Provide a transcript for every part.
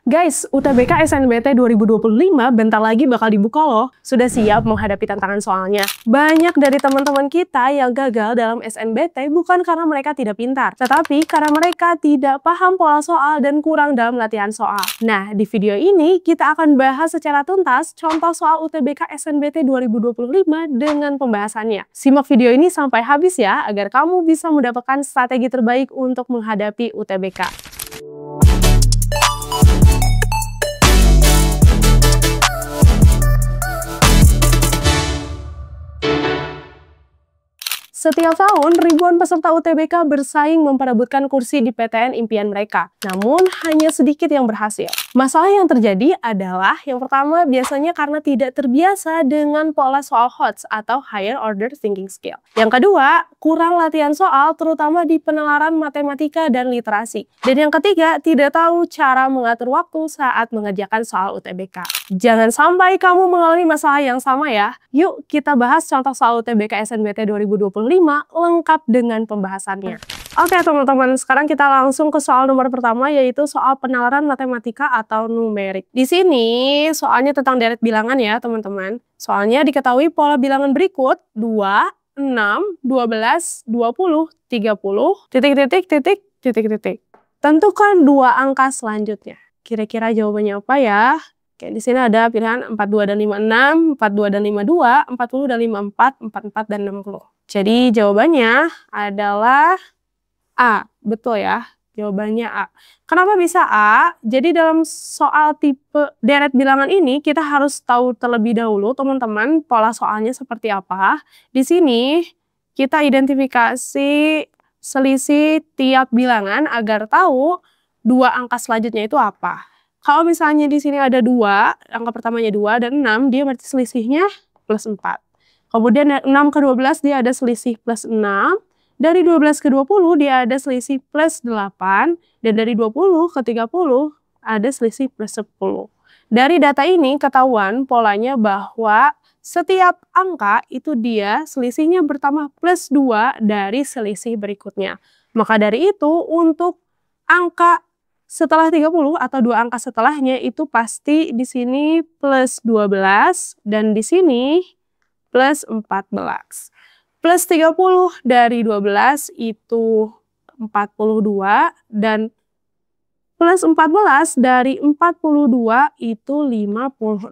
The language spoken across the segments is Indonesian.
Guys, UTBK SNBT 2025 bentar lagi bakal dibuka loh. Sudah siap menghadapi tantangan soalnya? Banyak dari teman-teman kita yang gagal dalam SNBT bukan karena mereka tidak pintar, tetapi karena mereka tidak paham pola soal dan kurang dalam latihan soal. Nah, di video ini kita akan bahas secara tuntas contoh soal UTBK SNBT 2025 dengan pembahasannya. Simak video ini sampai habis ya, agar kamu bisa mendapatkan strategi terbaik untuk menghadapi UTBK. Setiap tahun, ribuan peserta UTBK bersaing memperebutkan kursi di PTN impian mereka. Namun, hanya sedikit yang berhasil. Masalah yang terjadi adalah, yang pertama biasanya karena tidak terbiasa dengan pola soal HOTS atau Higher Order Thinking Skill. Yang kedua, kurang latihan soal terutama di penalaran matematika dan literasi. Dan yang ketiga, tidak tahu cara mengatur waktu saat mengerjakan soal UTBK. Jangan sampai kamu mengalami masalah yang sama ya. Yuk kita bahas contoh soal UTBK SNBT 2025 lengkap dengan pembahasannya. Oke teman-teman, sekarang kita langsung ke soal nomor pertama, yaitu soal penalaran matematika atau numerik. Di sini soalnya tentang deret bilangan ya teman-teman. Soalnya diketahui pola bilangan berikut 2, 6, 12, 20, 30, titik. Tentukan dua angka selanjutnya. Kira-kira jawabannya apa ya? Oke, di sini ada pilihan 42 dan 56, 42 dan 52, 40 dan 54, 44 dan 60. Jadi jawabannya adalah A. Betul ya, jawabannya A. Kenapa bisa A? Jadi dalam soal tipe deret bilangan ini kita harus tahu terlebih dahulu teman-teman pola soalnya seperti apa. Di sini kita identifikasi selisih tiap bilangan agar tahu dua angka selanjutnya itu apa. Kalau misalnya di sini ada 2, angka pertamanya 2 dan 6, dia berarti selisihnya plus 4. Kemudian 6 ke 12 dia ada selisih plus 6. Dari 12 ke 20 dia ada selisih plus 8. Dan dari 20 ke 30 ada selisih plus 10. Dari data ini ketahuan polanya bahwa setiap angka itu dia selisihnya bertambah plus 2 dari selisih berikutnya. Maka dari itu untuk angka setelah 30 atau dua angka setelahnya itu pasti di sini plus 12 dan di sini plus 14. Plus 30 dari 12 itu 42 dan plus 14 dari 42 itu 56.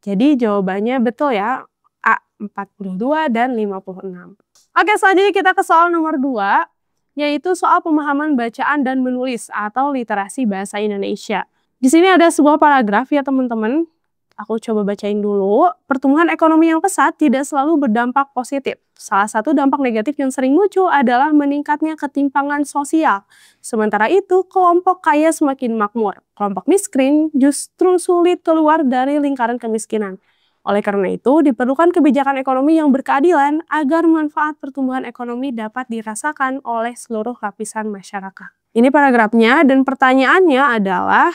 Jadi jawabannya betul ya, A 42 dan 56. Oke, selanjutnya kita ke soal nomor 2. Yaitu soal pemahaman bacaan dan menulis atau literasi bahasa Indonesia. Di sini ada sebuah paragraf ya teman-teman. Aku coba bacain dulu. Pertumbuhan ekonomi yang pesat tidak selalu berdampak positif. Salah satu dampak negatif yang sering muncul adalah meningkatnya ketimpangan sosial. Sementara itu, kelompok kaya semakin makmur. Kelompok miskin justru sulit keluar dari lingkaran kemiskinan. Oleh karena itu, diperlukan kebijakan ekonomi yang berkeadilan agar manfaat pertumbuhan ekonomi dapat dirasakan oleh seluruh lapisan masyarakat. Ini paragrafnya dan pertanyaannya adalah,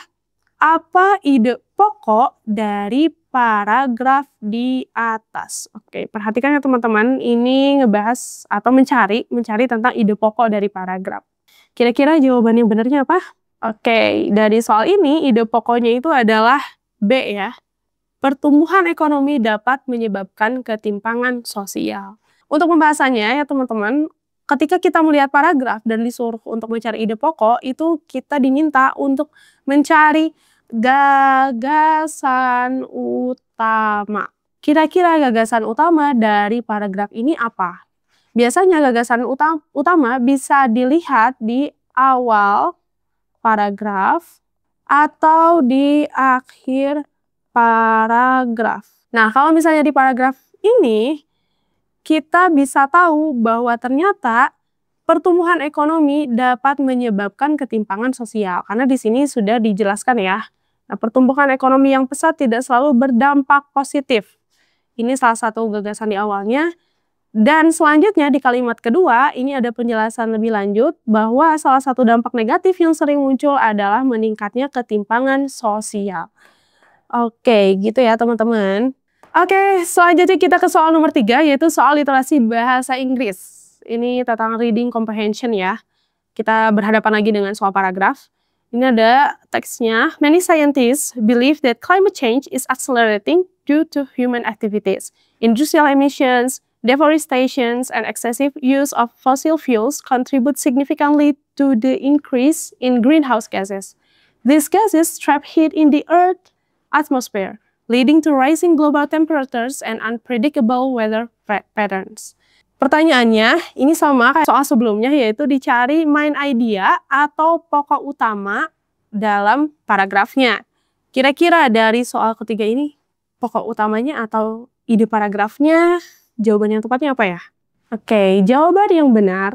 apa ide pokok dari paragraf di atas? Oke, perhatikan ya teman-teman, ini ngebahas atau mencari tentang ide pokok dari paragraf. Kira-kira jawabannya benernya apa? Oke, dari soal ini ide pokoknya itu adalah B ya. Pertumbuhan ekonomi dapat menyebabkan ketimpangan sosial. Untuk pembahasannya ya teman-teman, ketika kita melihat paragraf dan disuruh untuk mencari ide pokok, itu kita diminta untuk mencari gagasan utama. Kira-kira gagasan utama dari paragraf ini apa? Biasanya gagasan utama bisa dilihat di awal paragraf atau di akhir paragraf. Nah, kalau misalnya di paragraf ini, kita bisa tahu bahwa ternyata pertumbuhan ekonomi dapat menyebabkan ketimpangan sosial. Karena di sini sudah dijelaskan ya. Nah, pertumbuhan ekonomi yang pesat tidak selalu berdampak positif. Ini salah satu gagasan di awalnya. Dan selanjutnya di kalimat kedua, ini ada penjelasan lebih lanjut bahwa salah satu dampak negatif yang sering muncul adalah meningkatnya ketimpangan sosial. Oke, gitu ya teman-teman. Oke, selanjutnya kita ke soal nomor 3, yaitu soal literasi bahasa Inggris. Ini tentang reading comprehension ya. Kita berhadapan lagi dengan soal paragraf. Ini ada teksnya. Many scientists believe that climate change is accelerating due to human activities. Industrial emissions, deforestation, and excessive use of fossil fuels contribute significantly to the increase in greenhouse gases. These gases trap heat in the Earth's atmosphere, leading to rising global temperatures and unpredictable weather patterns. Pertanyaannya, ini sama kayak soal sebelumnya, yaitu dicari main idea atau pokok utama dalam paragrafnya. Kira-kira dari soal ketiga ini, pokok utamanya atau ide paragrafnya, jawaban yang tepatnya apa ya? Oke, jawaban yang benar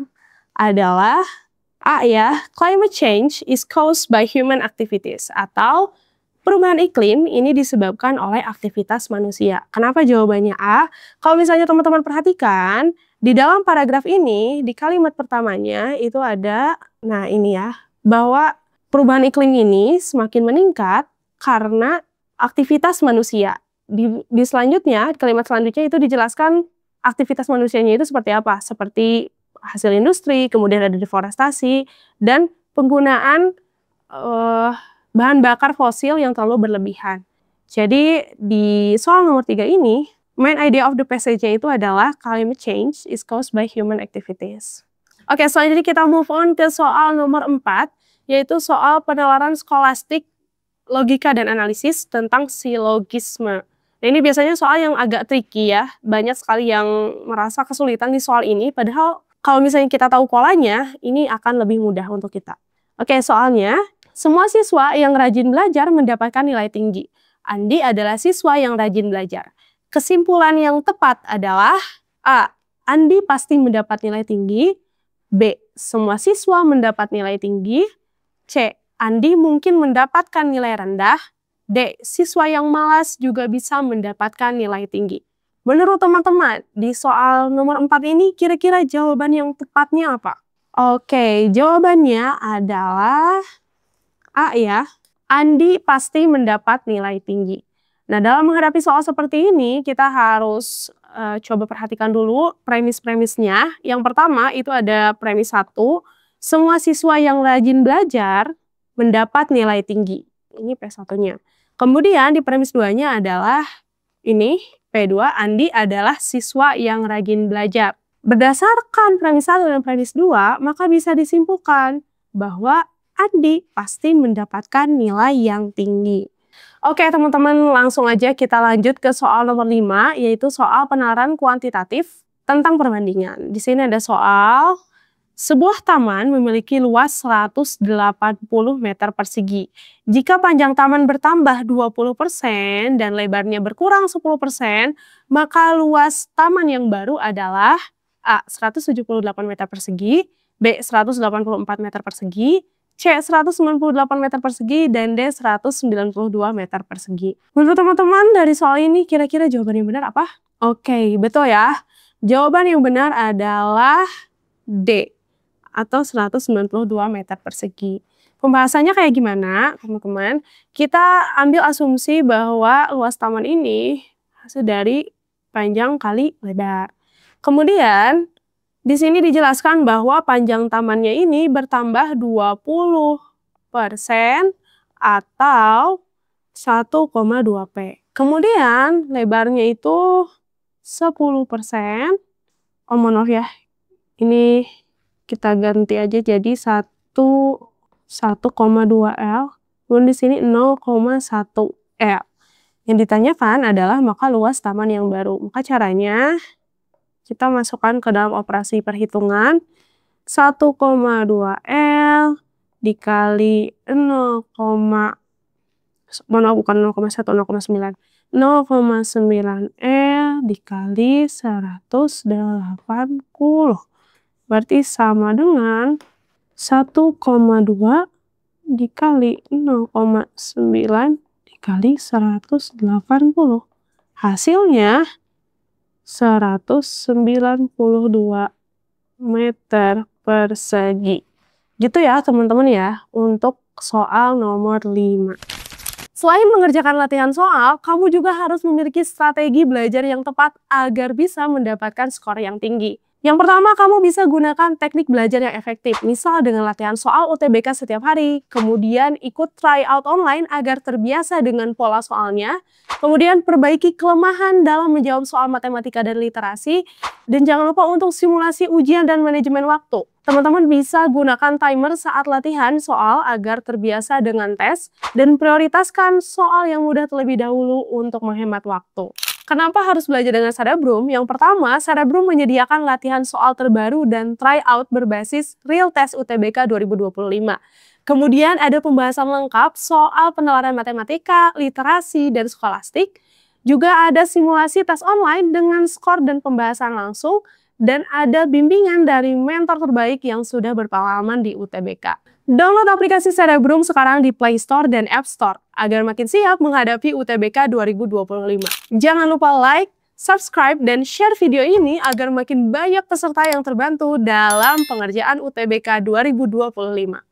adalah A ya, climate change is caused by human activities, atau perubahan iklim ini disebabkan oleh aktivitas manusia. Kenapa jawabannya A? Kalau misalnya teman-teman perhatikan, di dalam paragraf ini, di kalimat pertamanya itu ada, nah ini ya, bahwa perubahan iklim ini semakin meningkat karena aktivitas manusia. Di selanjutnya, kalimat selanjutnya itu dijelaskan aktivitas manusianya itu seperti apa. Seperti hasil industri, kemudian ada deforestasi, dan penggunaan bahan bakar fosil yang terlalu berlebihan. Jadi di soal nomor 3 ini, main idea of the passage-nya itu adalah climate change is caused by human activities. Oke, selanjutnya kita move on ke soal nomor 4, yaitu soal penalaran skolastik, logika dan analisis tentang silogisme. Nah, ini biasanya soal yang agak tricky ya, banyak sekali yang merasa kesulitan di soal ini, padahal kalau misalnya kita tahu polanya, ini akan lebih mudah untuk kita. Oke, soalnya, semua siswa yang rajin belajar mendapatkan nilai tinggi. Andi adalah siswa yang rajin belajar. Kesimpulan yang tepat adalah A. Andi pasti mendapat nilai tinggi. B. Semua siswa mendapat nilai tinggi. C. Andi mungkin mendapatkan nilai rendah. D. Siswa yang malas juga bisa mendapatkan nilai tinggi. Menurut teman-teman, di soal nomor 4 ini kira-kira jawaban yang tepatnya apa? Oke, jawabannya adalah A ya. Andi pasti mendapat nilai tinggi. Nah, dalam menghadapi soal seperti ini, kita harus coba perhatikan dulu premis-premisnya. Yang pertama, itu ada premis 1, semua siswa yang rajin belajar mendapat nilai tinggi. Ini P1-nya. Kemudian di premis 2-nya adalah ini, P2, Andi adalah siswa yang rajin belajar. Berdasarkan premis 1 dan premis 2, maka bisa disimpulkan bahwa Andi pasti mendapatkan nilai yang tinggi. Oke teman-teman, langsung aja kita lanjut ke soal nomor 5, yaitu soal penalaran kuantitatif tentang perbandingan. Di sini ada soal, sebuah taman memiliki luas 180 meter persegi. Jika panjang taman bertambah 20% dan lebarnya berkurang 10%, maka luas taman yang baru adalah A. 178 meter persegi, B. 184 meter persegi, C. 198 meter persegi, dan D. 192 meter persegi. Menurut teman-teman, dari soal ini kira-kira jawaban yang benar apa? Oke, betul ya. Jawaban yang benar adalah D, atau 192 meter persegi. Pembahasannya kayak gimana, teman-teman? Kita ambil asumsi bahwa luas taman ini hasil dari panjang kali lebar. Kemudian, di sini dijelaskan bahwa panjang tamannya ini bertambah 20% atau 1,2 P. Kemudian lebarnya itu 10%. Oh maaf ya, ini kita ganti aja jadi 1,2 L. Kemudian di sini 0,1 L. Yang ditanyakan adalah maka luas taman yang baru. Maka caranya kita masukkan ke dalam operasi perhitungan 1,2 L dikali 0,1, bukan 0,1, 0,9. 0,9 L dikali 180. Berarti sama dengan 1,2 dikali 0,9 dikali 180. Hasilnya 192 meter persegi. Gitu ya teman-teman ya, untuk soal nomor 5. Selain mengerjakan latihan soal, kamu juga harus memiliki strategi belajar yang tepat agar bisa mendapatkan skor yang tinggi. Yang pertama, kamu bisa gunakan teknik belajar yang efektif, misal dengan latihan soal UTBK setiap hari, kemudian ikut tryout online agar terbiasa dengan pola soalnya, kemudian perbaiki kelemahan dalam menjawab soal matematika dan literasi, dan jangan lupa untuk simulasi ujian dan manajemen waktu. Teman-teman bisa gunakan timer saat latihan soal agar terbiasa dengan tes, dan prioritaskan soal yang mudah terlebih dahulu untuk menghemat waktu. Kenapa harus belajar dengan Cerebrum? Yang pertama, Cerebrum menyediakan latihan soal terbaru dan tryout berbasis real test UTBK 2025. Kemudian ada pembahasan lengkap soal penalaran matematika, literasi, dan skolastik. Juga ada simulasi tes online dengan skor dan pembahasan langsung, dan ada bimbingan dari mentor terbaik yang sudah berpengalaman di UTBK. Download aplikasi Cerebrum sekarang di Play Store dan App Store agar makin siap menghadapi UTBK 2025. Jangan lupa like, subscribe, dan share video ini agar makin banyak peserta yang terbantu dalam pengerjaan UTBK 2025.